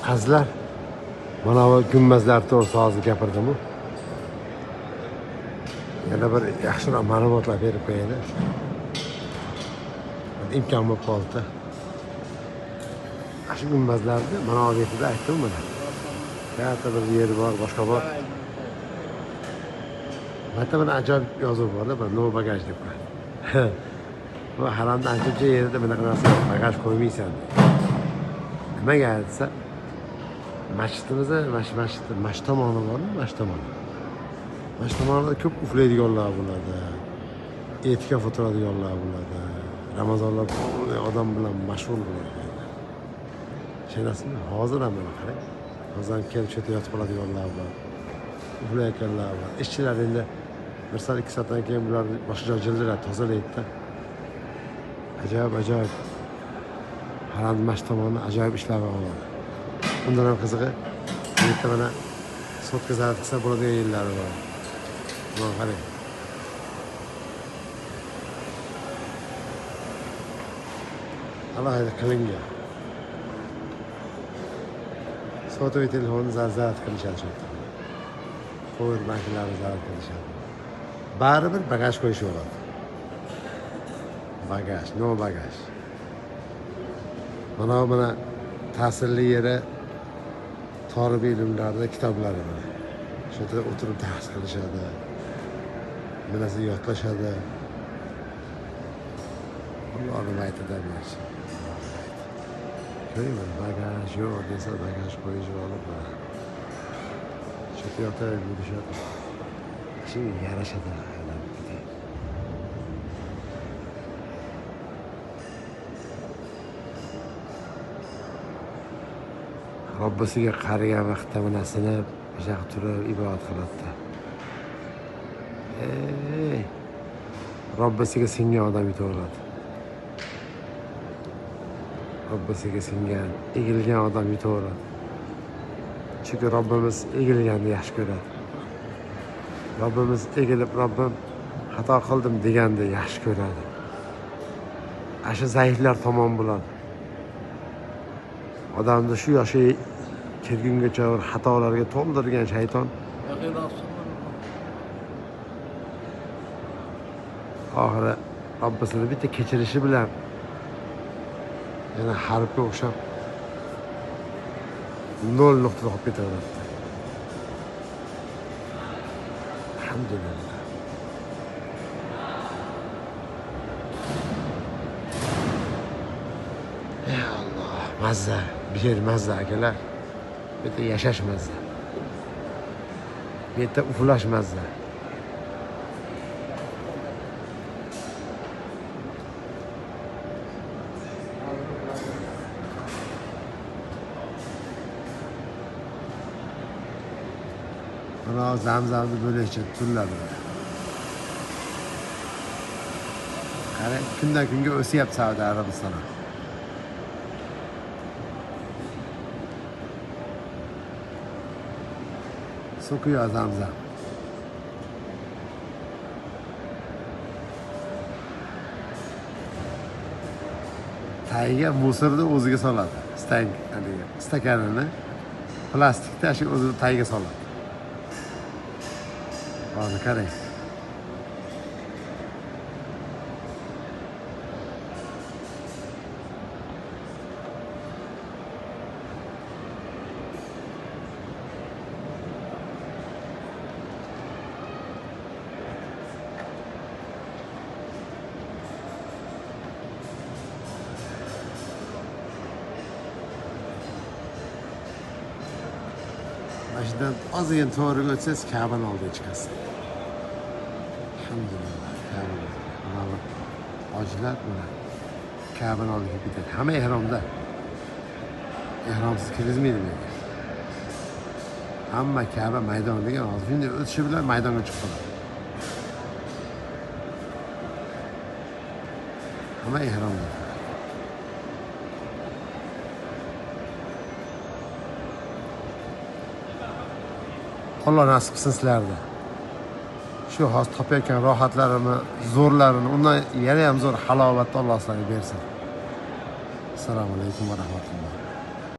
Qizlar mana bu gumbazlar to'g'risida hozir gapirdim-ku. Yana bir yaxshiroq ma'lumotlar berib qo'yaylik. İmkon bo'lib qoldi. Shu gumbazlarni mana bu yerda aytdim mana. Katta bir yeri bor, boshqa bor. Hatta bana ajoyib yozuv borda, bir no bagaj deb qo'yadi. Bu haramda ancha yerida bunaqa narsa bagaj qo'ymaysan. Nimaga desa, masjidimizda masjid tomoni bormi? Masjid tomoni. Masjid tomonida ko'p uxlaydiganlar bo'ladi. E'tikof o'tiradiganlar bo'ladi. Ramazonlar odam bilan mashg'ul bo'ladi. Tushunasizmi? Hozir ham mana qarang. Hozir kelib cho'ta yotib qoladiganlar bor. Uxlayotganlar bor. Ishchilar endi 1 soat 2 soatdan keyin bular boshqa joy jildiradi, tozalaydi-da. Ajoyib. Haram masjid tomoni ajoyib ishlar bo'ladi. Bundan ham qizig'i, bu yerda mana sotka zarat qilsa bo'ladigan yerlari bor. Mana qarang. Alohida qilingan. Sotib telefonni zarat qilishadi shu yerda. Power banklari zarat qilishadi. Baribir bagaj qo'yish bo'ladi. Bagaj, no bagaj. Mana ta'sirli yeri Torib ilmlarida kitoblari bor. Shu yerda o'tirib dars qilishadi. Bilasi yodlashadi. Allohning aytida bersin. Ko'rayman, bagaj yo'q desa bagaj qo'yish olib bor. Shu yerda yotaverib yurishadi. Shu yarashadi. Robbisiga qarigan vaqtda mana sinib, o'sha turib ibodat qiladi. Robbisiga singan odam yutaveradi. Robbisiga singan, egilgan odam yutaveradi. Chunki Robbimiz egilganni yaxshi ko'radi. Robbimiz egilib, Robbim xato qildim deganda yaxshi ko'radi. Ashu zaiflar tomon bo'ladi. Odamni shu yoshi kelgungacha xatolarga to'ldirgan shayton oxiri Robbisini bitta kechirishi bilan yana harfga o'xshab 0 nuqtada qolib ketaveradi. Alhamdulillah. Ey Alloh, mazza, bir yer mazza akalar. Bu yerda yashash mazza. Bu yerda uxlash mazza. Mana zamzamni bo'lakcha turladi. Qarang, kundan kunga o'syapti Saudiya Arabistoni. So'kuyor zamzam. Tagiga musirni o'ziga soladi. Stakanini plastikda shu o'zi tagiga soladi. Hozir qarang. Masjiddan ozgina to'g'riga o'tsangiz Ka'bani oldiga chiqasiz. Alhamdulillah, Ka'bani. Mana hojilar buni Ka'bani oldiga ketadi. Hamma ehromda. Ehromsiz kirgizmaydi menga. Hamma Ka'ba maydoniga hozir shunday o'tishi bilan maydonga chiqib qoladi. Hamma ehromda. Alloh nasib qilsin sizlarga. Shu hozir topayotgan rohatlarini, zo'rlarini, undan yana ham zo'r halovatni Alloh sizlarga bersin. Assalomu alaykum va rahmatulloh.